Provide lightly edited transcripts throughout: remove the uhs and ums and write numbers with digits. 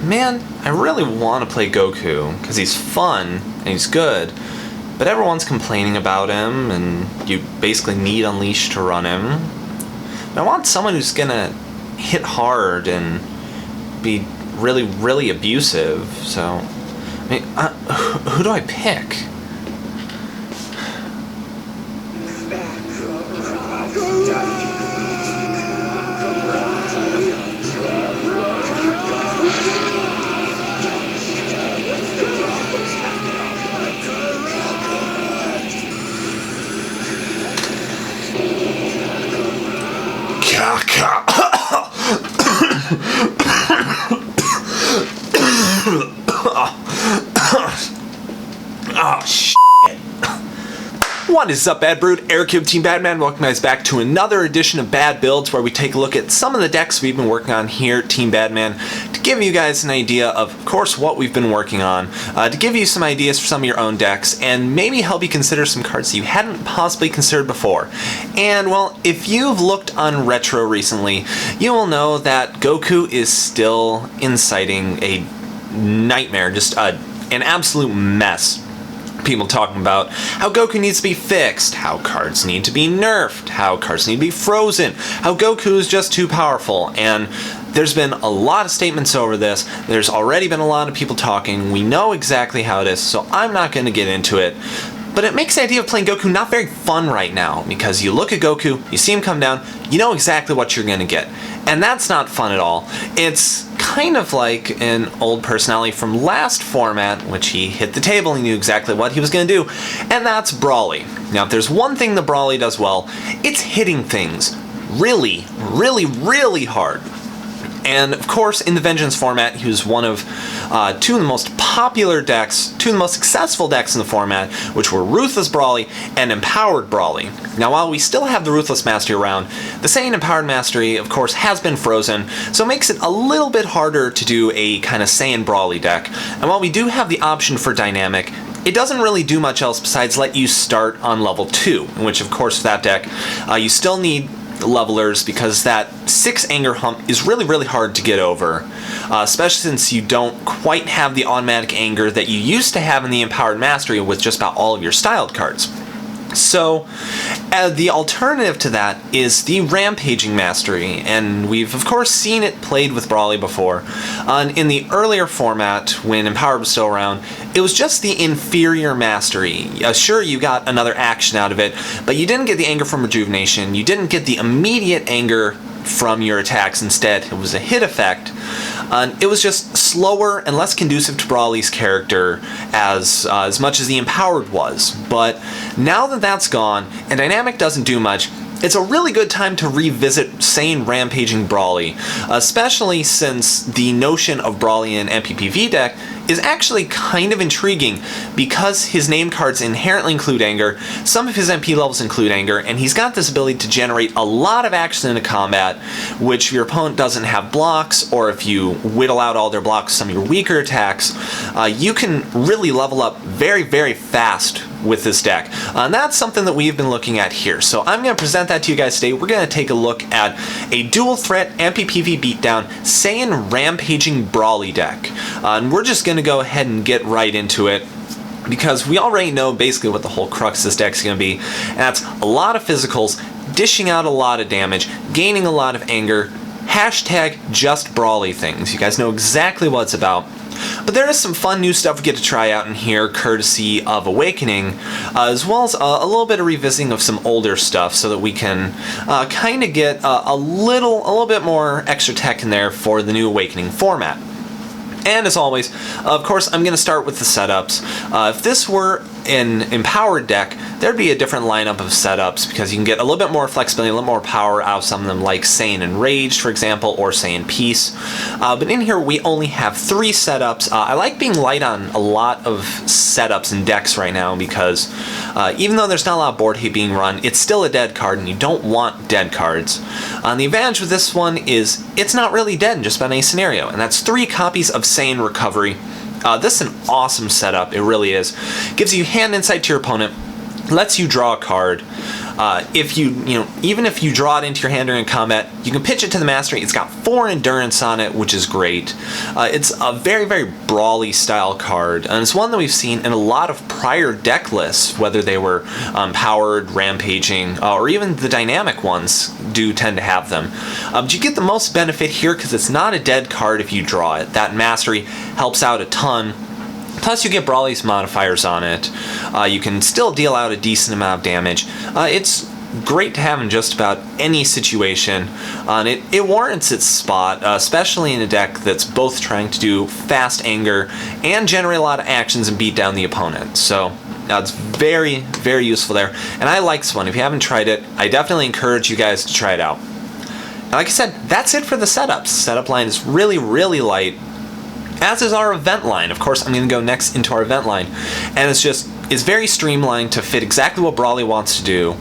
man, I really want to play Goku because he's fun and he's good, but everyone's complaining about him and you basically need Unleash to run him. And I want someone who's gonna hit hard and be really, really abusive, so, I mean, who do I pick? Oh, shit. What is up, Bad Brood? Eric here with Team Badman. Welcome guys back to another edition of Bad Builds, where we take a look at some of the decks we've been working on here at Team Badman to give you guys an idea of course, what we've been working on, to give you some ideas for some of your own decks, and maybe help you consider some cards that you hadn't possibly considered before. And, well, if you've looked on Retro recently, you will know that Goku is still inciting a nightmare, just an absolute mess. People talking about how Goku needs to be fixed, how cards need to be nerfed, how cards need to be frozen, how Goku is just too powerful, and there's been a lot of statements over this. There's already been a lot of people talking. We know exactly how it is, so I'm not going to get into it. But it makes the idea of playing Goku not very fun right now, because you look at Goku, you see him come down, you know exactly what you're going to get. And that's not fun at all. It's kind of like an old personality from last format, which he hit the table and knew exactly what he was going to do, and that's Brawly. Now, if there's one thing that Brawly does well, it's hitting things really, really, really hard. And of course, in the Vengeance format, he was one of two of the most popular decks, two of the most successful decks in the format, which were Ruthless Brawly and Empowered Brawly. Now, while we still have the Ruthless Mastery around, the Saiyan Empowered Mastery, of course, has been frozen, so it makes it a little bit harder to do a kind of Saiyan Brawly deck. And while we do have the option for Dynamic, it doesn't really do much else besides let you start on level 2, in which, of course, for that deck, you still need levelers, because that 6 anger hump is really, really hard to get over, especially since you don't quite have the automatic anger that you used to have in the Empowered Mastery with just about all of your styled cards. So, the alternative to that is the Rampaging Mastery, and we've of course seen it played with Brawly before. In the earlier format, when Empowered was still around, it was just the inferior Mastery. Sure, you got another action out of it, but you didn't get the anger from Rejuvenation, you didn't get the immediate anger from your attacks. Instead, it was a hit effect. It was just slower and less conducive to Brawly's character as much as the Empowered was. But now that that's gone, and Dynamic doesn't do much, it's a really good time to revisit Saiyan Rampaging Brawly, especially since the notion of Brawly in an MPPV deck is actually kind of intriguing, because his name cards inherently include anger, some of his MP levels include anger, and he's got this ability to generate a lot of action in a combat, which if your opponent doesn't have blocks, or if you whittle out all their blocks, some of your weaker attacks, you can really level up very, very fast with this deck. And that's something that we've been looking at here. So I'm going to present that to you guys today. We're going to take a look at a dual threat MPPV beatdown Saiyan Rampaging Brawly deck. And we're just going to go ahead and get right into it, because we already know basically what the whole crux of this deck is going to be. And that's a lot of physicals, dishing out a lot of damage, gaining a lot of anger, hashtag just Brawly things. You guys know exactly what it's about. But there is some fun new stuff we get to try out in here, courtesy of Awakening, as well as a little bit of revisiting of some older stuff, so that we can kind of get a little bit more extra tech in there for the new Awakening format. And as always, of course, I'm going to start with the setups. If this were an Empowered deck, there'd be a different lineup of setups, because you can get a little bit more flexibility, a little more power out of some of them, like Saiyan Enraged, for example, or Saiyan Peace. But in here, we only have 3 setups. I like being light on a lot of setups and decks right now, because even though there's not a lot of board hate being run, it's still a dead card, and you don't want dead cards. The advantage with this one is it's not really dead in just about any scenario, and that's 3 copies of Saiyan Recovery. This is an awesome setup, it really is. Gives you hand insight to your opponent, lets you draw a card. If even if you draw it into your hand during combat, you can pitch it to the Mastery. It's got 4 endurance on it, which is great. It's a very, very brawly style card, and it's one that we've seen in a lot of prior deck lists, whether they were powered, rampaging, or even the dynamic ones do tend to have them. But you get the most benefit here because it's not a dead card if you draw it. That Mastery helps out a ton. Plus you get Brawly's modifiers on it. You can still deal out a decent amount of damage. It's great to have in just about any situation. And it warrants its spot, especially in a deck that's both trying to do fast anger and generate a lot of actions and beat down the opponent. So it's very, very useful there. And I like this one. If you haven't tried it, I definitely encourage you guys to try it out. And like I said, that's it for the setups. Setup line is really, really light, as is our event line. Of course, I'm going to go next into our event line, and it's very streamlined to fit exactly what Brawly wants to do.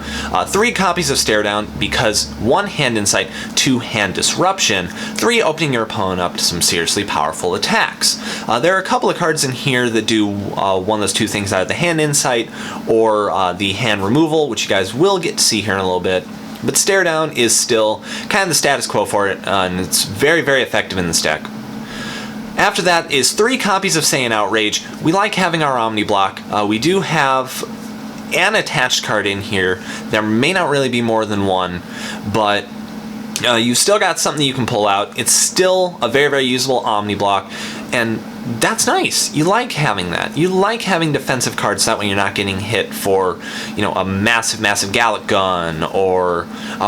3 copies of Stare Down because 1 Hand Insight, 2 Hand Disruption, 3 opening your opponent up to some seriously powerful attacks. There are a couple of cards in here that do one of those 2 things, either the Hand Insight or the Hand Removal, which you guys will get to see here in a little bit. But Stare Down is still kind of the status quo for it, and it's very, very effective in this deck. After that is 3 copies of Saiyan Outrage. We like having our Omni Block. We do have an attached card in here. There may not really be more than 1, but you still got something you can pull out. It's still a very, very usable Omni Block, and that's nice. You like having that. You like having defensive cards, that way you're not getting hit for, a massive, massive Gallic Gun or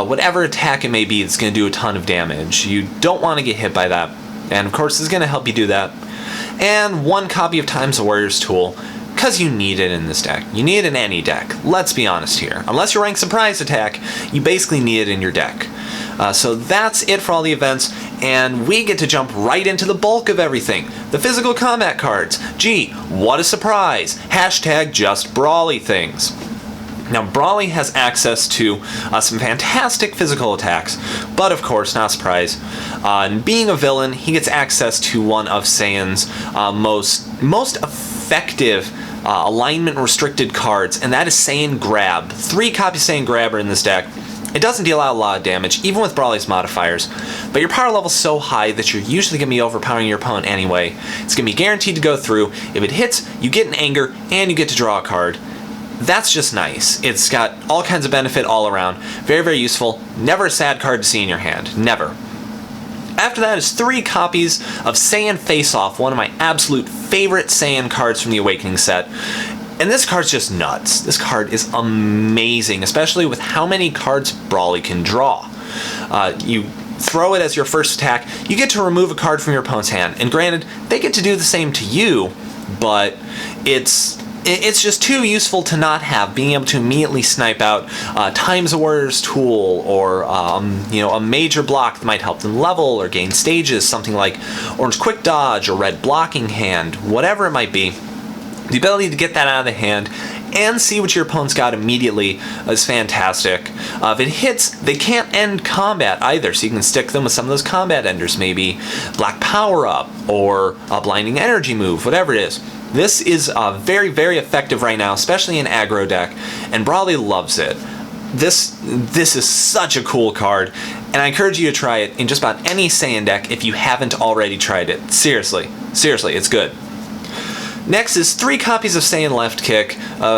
whatever attack it may be that's going to do a ton of damage. You don't want to get hit by that. And of course, it's going to help you do that. And 1 copy of Time's a Warrior's Tool, because you need it in this deck. You need it in any deck. Let's be honest here. Unless you're rank Surprise Attack, you basically need it in your deck. So that's it for all the events, and we get to jump right into the bulk of everything. The physical combat cards. Gee, what a surprise! Hashtag just Brawly things. Now, Brawly has access to some fantastic physical attacks, but of course, not a surprise. And being a villain, he gets access to one of Saiyan's most effective alignment-restricted cards, and that is Saiyan Grab. 3 copies of Saiyan Grab are in this deck. It doesn't deal out a lot of damage, even with Brawly's modifiers, but your power level's so high that you're usually going to be overpowering your opponent anyway. It's going to be guaranteed to go through. If it hits, you get an anger, and you get to draw a card. That's just nice. It's got all kinds of benefit all around. Very, very useful. Never a sad card to see in your hand. Never. After that is 3 copies of Saiyan Face Off, one of my absolute favorite Saiyan cards from the Awakening set. And this card's just nuts. This card is amazing, especially with how many cards Brawly can draw. You throw it as your first attack, you get to remove a card from your opponent's hand. And granted, they get to do the same to you, but it's just too useful to not have, being able to immediately snipe out Time's a Warrior's Tool, or a major block that might help them level or gain stages, something like Orange Quick Dodge or Red Blocking Hand, whatever it might be. The ability to get that out of the hand and see what your opponent's got immediately is fantastic. If it hits, they can't end combat either, so you can stick them with some of those combat enders, maybe Black Power Up or a Blinding Energy move, whatever it is. This is very, very effective right now, especially in aggro deck, and Brawly loves it. This is such a cool card, and I encourage you to try it in just about any Saiyan deck if you haven't already tried it. Seriously, it's good. Next is 3 copies of Saiyan Left Kick.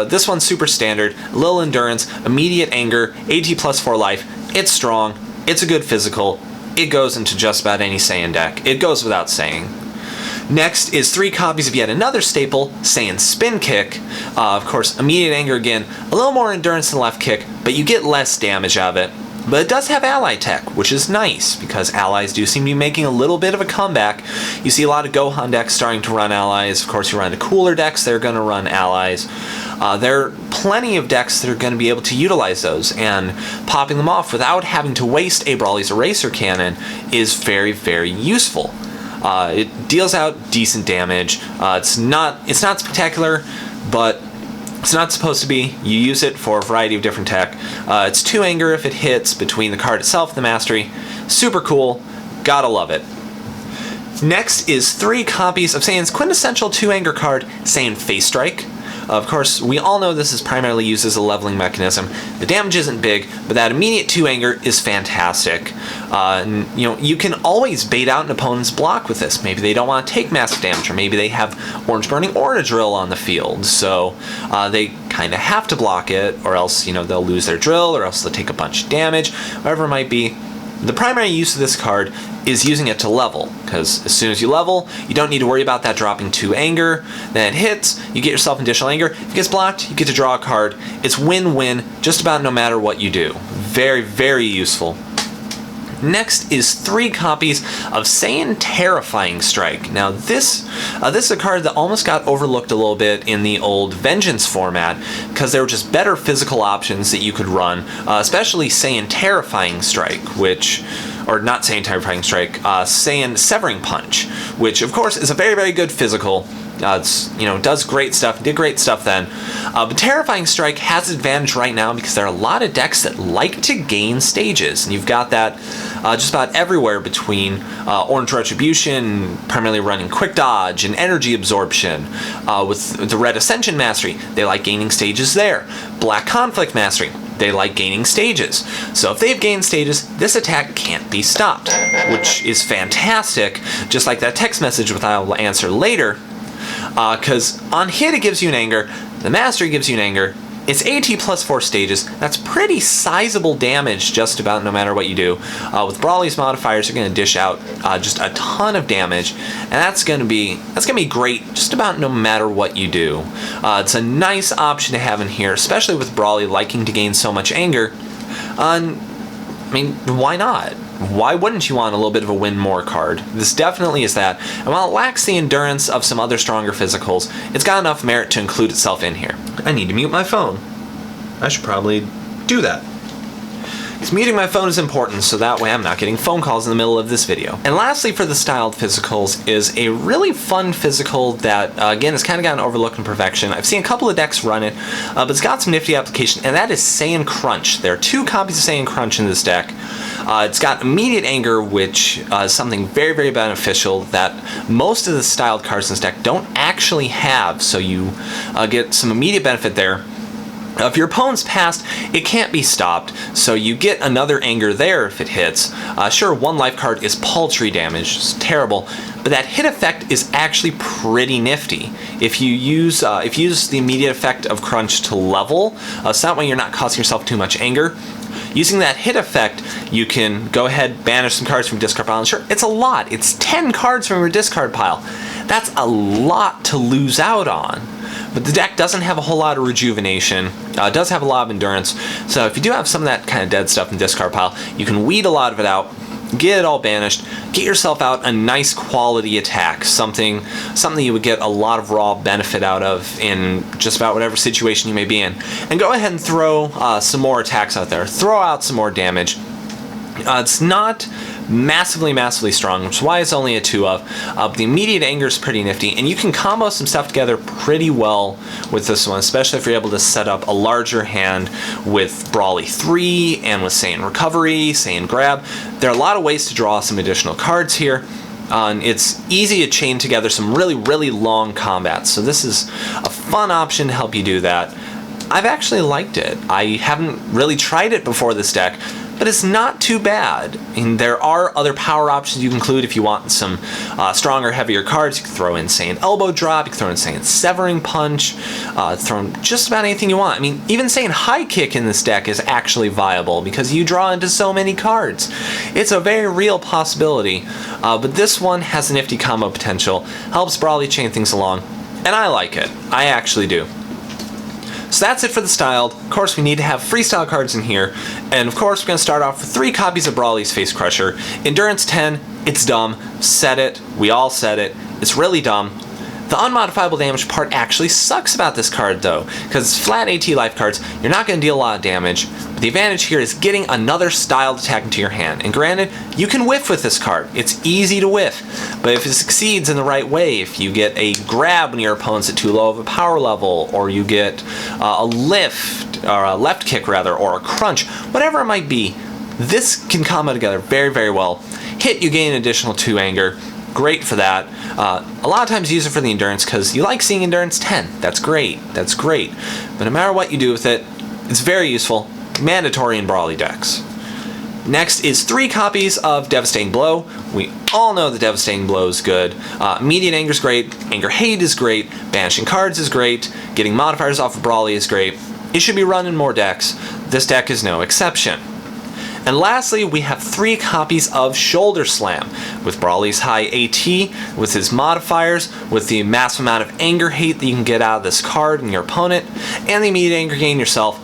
This one's super standard, little endurance, immediate anger, AT plus 4 life. It's strong, it's a good physical, it goes into just about any Saiyan deck. It goes without saying. Next is 3 copies of yet another staple, Saiyan Spin Kick. Of course, immediate anger again, a little more endurance than Left Kick, but you get less damage out of it. But it does have ally tech, which is nice, because allies do seem to be making a little bit of a comeback. You see a lot of Gohan decks starting to run allies. Of course, you run into cooler decks, they're going to run allies. There are plenty of decks that are going to be able to utilize those, and popping them off without having to waste a Brawly's Eraser Cannon is very, very useful. It deals out decent damage. It's not spectacular, but it's not supposed to be. You use it for a variety of different tech. It's 2 anger if it hits between the card itself and the Mastery. Super cool. Gotta love it. Next is 3 copies of Saiyan's quintessential 2 anger card, Saiyan Face Strike. Of course, we all know this is primarily used as a leveling mechanism. The damage isn't big, but that immediate 2 anger is fantastic. And, you can always bait out an opponent's block with this. Maybe they don't want to take massive damage, or maybe they have Orange Burning Aura Drill on the field, so they kind of have to block it, or else, they'll lose their drill, or else they'll take a bunch of damage, whatever it might be. The primary use of this card is using it to level, because as soon as you level, you don't need to worry about that dropping 2 anger. Then it hits, you get yourself additional anger. If it gets blocked, you get to draw a card. It's win-win just about no matter what you do. Very, very useful. Next is 3 copies of Saiyan Terrifying Strike. Now this is a card that almost got overlooked a little bit in the old Vengeance format, because there were just better physical options that you could run, especially Saiyan Terrifying Strike, or not Saiyan Terrifying Strike, Saiyan Severing Punch, which of course is a very, very good physical. Does great stuff, did great stuff then. But Terrifying Strike has an advantage right now because there are a lot of decks that like to gain stages, and you've got that just about everywhere between Orange Retribution, primarily running Quick Dodge and Energy Absorption. With the Red Ascension Mastery, they like gaining stages there. Black Conflict Mastery, they like gaining stages. So if they've gained stages, this attack can't be stopped, which is fantastic, just like that text message which I will answer later. Because on hit it gives you an anger, the mastery gives you an anger, it's AT plus 4 stages. That's pretty sizable damage just about no matter what you do. With Brawly's modifiers, you're going to dish out just a ton of damage, and that's going to be great just about no matter what you do. It's a nice option to have in here, especially with Brawly liking to gain so much anger. Why not? Why wouldn't you want a little bit of a win more card? This definitely is that, and while it lacks the endurance of some other stronger physicals, it's got enough merit to include itself in here. I need to mute my phone. I should probably do that. Because muting my phone is important, so that way I'm not getting phone calls in the middle of this video. And lastly, for the styled physicals, is a really fun physical that, again, has kind of gotten overlooked in perfection. I've seen a couple of decks run it, but it's got some nifty application, and that is Saiyan Crunch. There are 2 copies of Saiyan Crunch in this deck. It's got immediate anger, which is something very, very beneficial that most of the styled cards in this deck don't actually have, so you get some immediate benefit there. If your opponent's passed, it can't be stopped, so you get another anger there if it hits. Sure, 1 life card is paltry damage, it's terrible, but that hit effect is actually pretty nifty. If you use the immediate effect of Crunch to level, so that way you're not causing yourself too much anger. Using that hit effect, you can go ahead, banish some cards from discard pile, and sure, it's a lot. It's 10 cards from your discard pile. That's a lot to lose out on. But the deck doesn't have a whole lot of rejuvenation. It does have a lot of endurance. So if you do have some of that kind of dead stuff in discard pile, you can weed a lot of it out, get it all banished, get yourself out a nice quality attack, something you would get a lot of raw benefit out of in just about whatever situation you may be in. And go ahead and throw some more attacks out there. Throw out some more damage. It's not massively strong, which is why it's only a 2 of. But the immediate anger is pretty nifty, and you can combo some stuff together pretty well with this one, especially if you're able to set up a larger hand with Brawly 3 and with Saiyan Recovery, Saiyan Grab. There are a lot of ways to draw some additional cards here. And it's easy to chain together some really long combats, so this is a fun option to help you do that. I've actually liked it. I haven't really tried it before this deck, but it's not too bad. There are other power options you can include if you want some stronger, heavier cards. You can throw in Saiyan Elbow Drop, you can throw in Saiyan Severing Punch, throw in just about anything you want. Even Saiyan High Kick in this deck is actually viable because you draw into so many cards. It's a very real possibility, but this one has a nifty combo potential, helps Brawly chain things along, and I like it. I actually do. So that's it for the styled. Of course, we need to have freestyle cards in here. And of course, we're going to start off with 3 copies of Brawly's Face Crusher. Endurance 10, it's dumb. Said it. We all said it. It's really dumb. The unmodifiable damage part actually sucks about this card though, because it's flat AT life cards, you're not going to deal a lot of damage, but the advantage here is getting another styled attack into your hand, and granted, you can whiff with this card, it's easy to whiff, but if it succeeds in the right way, if you get a grab when your opponent's at too low of a power level, or you get a lift, or a left kick rather, or a crunch, whatever it might be, this can combo together very well. Hit, you gain an additional 2 anger. great for that. A lot of times use it for the endurance because you like seeing endurance 10. That's great. That's great. But no matter what you do with it, it's very useful. Mandatory in brawly decks. Next is 3 copies of Devastating Blow. We all know that Devastating Blow is good. Immediate Anger is great. Anger Hate is great. Banishing cards is great. Getting modifiers off of Brawly is great. It should be run in more decks. This deck is no exception. And lastly, we have 3 copies of Shoulder Slam, with Brawly's high AT, with his modifiers, with the massive amount of Anger Hate that you can get out of this card and your opponent, and the immediate Anger Gain yourself.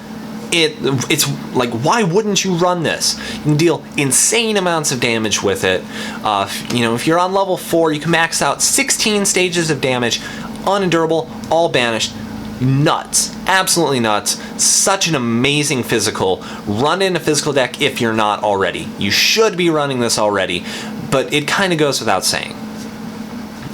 It's like, why wouldn't you run this? You can deal insane amounts of damage with it. If you're on level 4, you can max out 16 stages of damage, unendurable, all banished. Nuts. Absolutely nuts. Such an amazing physical. Run in a physical deck if you're not already. You should be running this already, but it kind of goes without saying.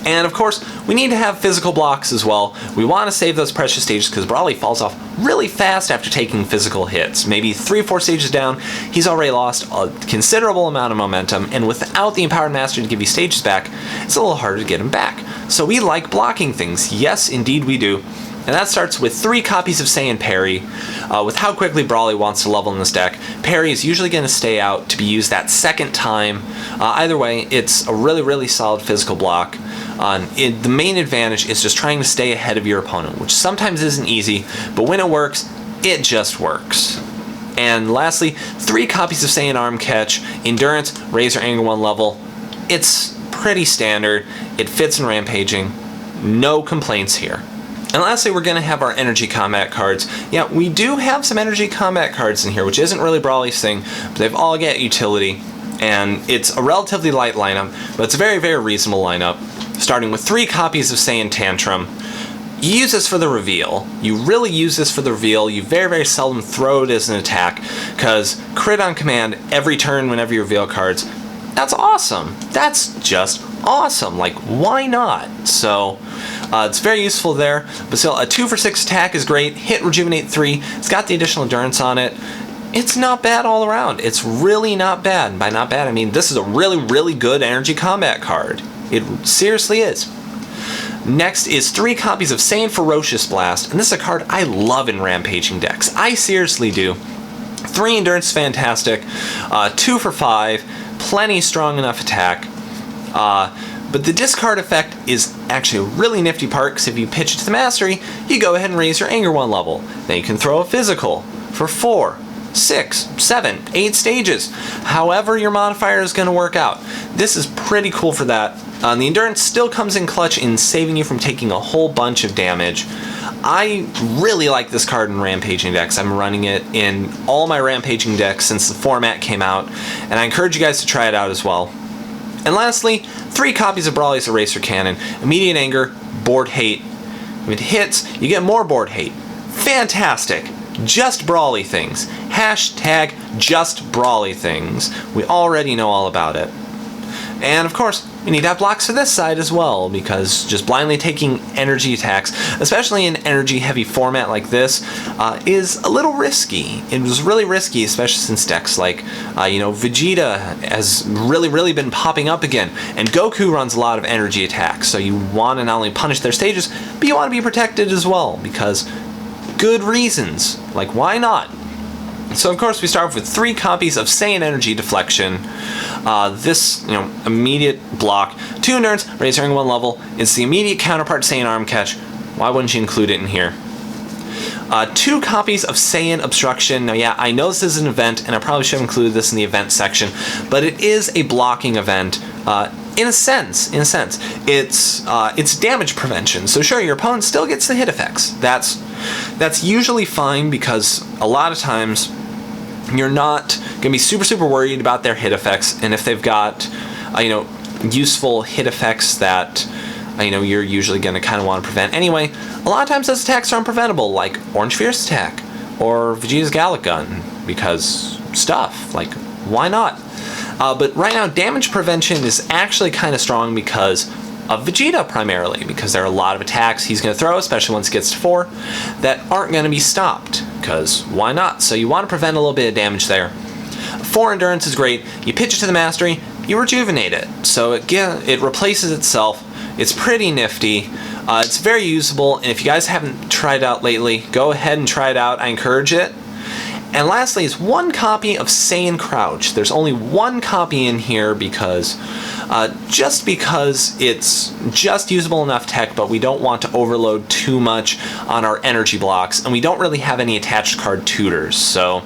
And of course, we need to have physical blocks as well. We want to save those precious stages because Brawly falls off really fast after taking physical hits. Maybe 3 or 4 stages down, he's already lost a considerable amount of momentum, and without the Empowered Master to give you stages back, it's a little harder to get him back. So we like blocking things. Yes, indeed we do. And that starts with 3 copies of Saiyan Parry. With how quickly Brawly wants to level in this deck, Parry is usually going to stay out to be used that second time. Either way, it's a really, really solid physical block. The main advantage is just trying to stay ahead of your opponent, which sometimes isn't easy, but when it works, it just works. And lastly, 3 copies of Saiyan Arm Catch. Endurance, raise your anger 1 level. It's pretty standard. It fits in Rampaging. No complaints here. And lastly, we're going to have our Energy Combat cards. Yeah, we do have some Energy Combat cards in here, which isn't really Brawly's thing, but they've all got utility. And it's a relatively light lineup, but it's a very, very reasonable lineup. Starting with 3 copies of Saiyan Tantrum. You use this for the reveal. You really use this for the reveal. You very, very seldom throw it as an attack, because crit on command every turn whenever you reveal cards, that's awesome. That's just awesome. Like, why not? So, it's very useful there. But still, a 2 for 6 attack is great. Hit Rejuvenate 3. It's got the additional endurance on it. It's not bad all around. It's really not bad. And by not bad, I mean this is a really, really good Energy Combat card. It seriously is. Next is 3 copies of Saiyan Ferocious Blast, and this is a card I love in Rampaging decks. I seriously do. 3 endurance, fantastic. 2 for 5, plenty strong enough attack. But the discard effect is actually a really nifty part, because if you pitch it to the Mastery, you go ahead and raise your Anger 1 level. Then you can throw a physical for 4, 6, 7, 8 stages. However your modifier is going to work out. This is pretty cool for that. The endurance still comes in clutch in saving you from taking a whole bunch of damage. I really like this card in Rampaging decks. I'm running it in all my Rampaging decks since the format came out, and I encourage you guys to try it out as well. And lastly, 3 copies of Brawly's Eraser Cannon. Immediate Anger, Board Hate. If it hits, you get more Board Hate. Fantastic. Just Brawly things. Hashtag just Brawly things. We already know all about it. And of course, we need to have blocks for this side as well, because just blindly taking energy attacks, especially in energy heavy format like this, is a little risky. It was really risky, especially since decks like, Vegeta has really been popping up again, and Goku runs a lot of energy attacks, so you want to not only punish their stages, but you want to be protected as well, because good reasons. Like, why not? So of course we start off with 3 copies of Saiyan Energy Deflection. This, immediate block. 2 endurance, raise your anger 1 level. It's the immediate counterpart to Saiyan Arm Catch. Why wouldn't you include it in here? 2 copies of Saiyan Obstruction. Now yeah, I know this is an event, and I probably should have included this in the event section, but it is a blocking event. In a sense, it's damage prevention. So sure, your opponent still gets the hit effects. That's usually fine, because a lot of times you're not going to be super worried about their hit effects, and if they've got useful hit effects that you're usually going to kind of want to prevent anyway, a lot of times those attacks are unpreventable, like Orange Fierce Attack or Vegeta's Gallic Gun, because stuff, like, why not? But right now, damage prevention is actually kind of strong because of Vegeta primarily, because there are a lot of attacks he's going to throw, especially once it gets to 4, that aren't going to be stopped, because why not? So you want to prevent a little bit of damage there. 4 endurance is great. You pitch it to the Mastery, you rejuvenate it. So again, it replaces itself. It's pretty nifty. It's very usable, and if you guys haven't tried it out lately, go ahead and try it out. I encourage it. And lastly is one copy of Saiyan Crouch. There's only one copy in here because it's just usable enough tech, but we don't want to overload too much on our energy blocks, and we don't really have any attached card tutors, so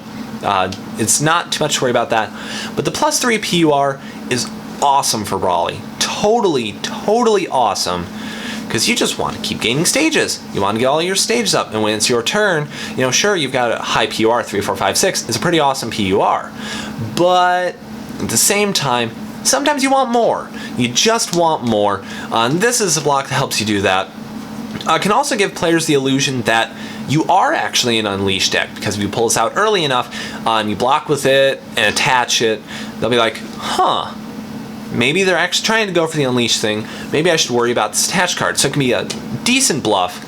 it's not too much to worry about that. But the +3 PUR is awesome for Brawly. Totally awesome. Because you just want to keep gaining stages. You want to get all your stages up, and when it's your turn, sure, you've got a high PUR, 3, 4, 5, 6. It's a pretty awesome PUR. But at the same time, sometimes you want more. You just want more. And this is a block that helps you do that. It can also give players the illusion that you are actually an Unleashed deck, because if you pull this out early enough, and you block with it and attach it, they'll be like, huh. Maybe they're actually trying to go for the Unleash thing. Maybe I should worry about this attached card. So it can be a decent bluff.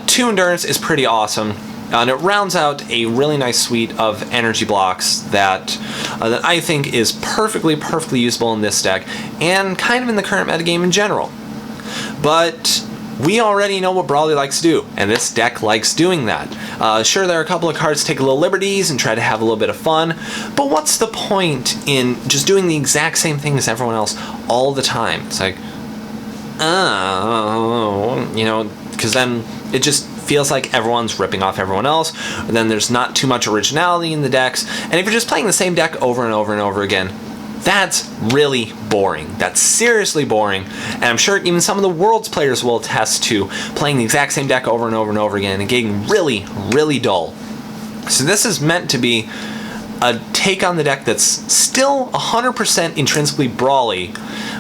2 Endurance is pretty awesome. And it rounds out a really nice suite of energy blocks that I think is perfectly usable in this deck, and kind of in the current metagame in general. But we already know what Brawly likes to do, and this deck likes doing that. Sure, there are a couple of cards take a little liberties and try to have a little bit of fun, but what's the point in just doing the exact same thing as everyone else all the time? It's like, because then it just feels like everyone's ripping off everyone else, and then there's not too much originality in the decks, and if you're just playing the same deck over and over and over again, that's really boring. That's seriously boring, and I'm sure even some of the world's players will attest to playing the exact same deck over and over and over again and getting really dull. So this is meant to be a take on the deck that's still 100% intrinsically Brawly,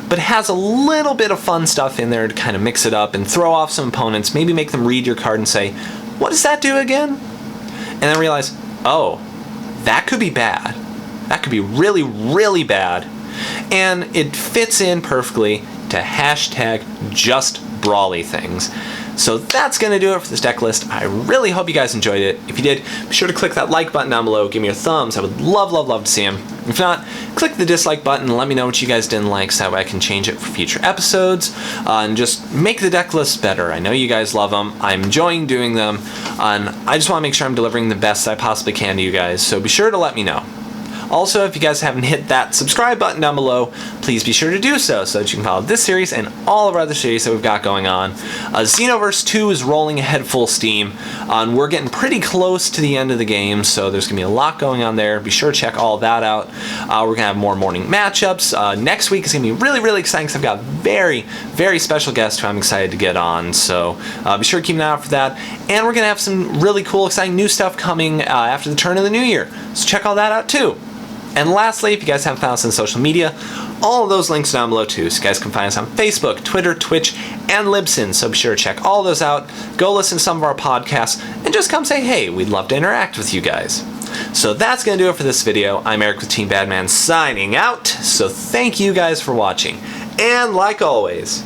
but has a little bit of fun stuff in there to kind of mix it up and throw off some opponents, maybe make them read your card and say, what does that do again? And then realize, oh, that could be bad. That could be really bad. And it fits in perfectly to #JustBrawly things. So that's going to do it for this deck list. I really hope you guys enjoyed it. If you did, be sure to click that like button down below. Give me your thumbs. I would love to see them. If not, click the dislike button and let me know what you guys didn't like so that way I can change it for future episodes and just make the deck lists better. I know you guys love them. I'm enjoying doing them, and I just want to make sure I'm delivering the best I possibly can to you guys, so be sure to let me know. Also, if you guys haven't hit that subscribe button down below, please be sure to do so that you can follow this series and all of our other series that we've got going on. Xenoverse 2 is rolling ahead full steam, and we're getting pretty close to the end of the game, so there's going to be a lot going on there. Be sure to check all that out. We're going to have more morning matchups. Next week is going to be really exciting because I've got very special guests who I'm excited to get on, so be sure to keep an eye out for that. And we're going to have some really cool, exciting new stuff coming after the turn of the new year, so check all that out too. And lastly, if you guys haven't found us on social media, all of those links down below too. So you guys can find us on Facebook, Twitter, Twitch, and Libsyn. So be sure to check all those out. Go listen to some of our podcasts and just come say hey. We'd love to interact with you guys. So that's going to do it for this video. I'm Eric with Team Badman signing out. So thank you guys for watching. And like always,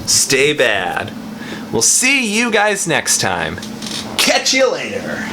stay bad. We'll see you guys next time. Catch you later.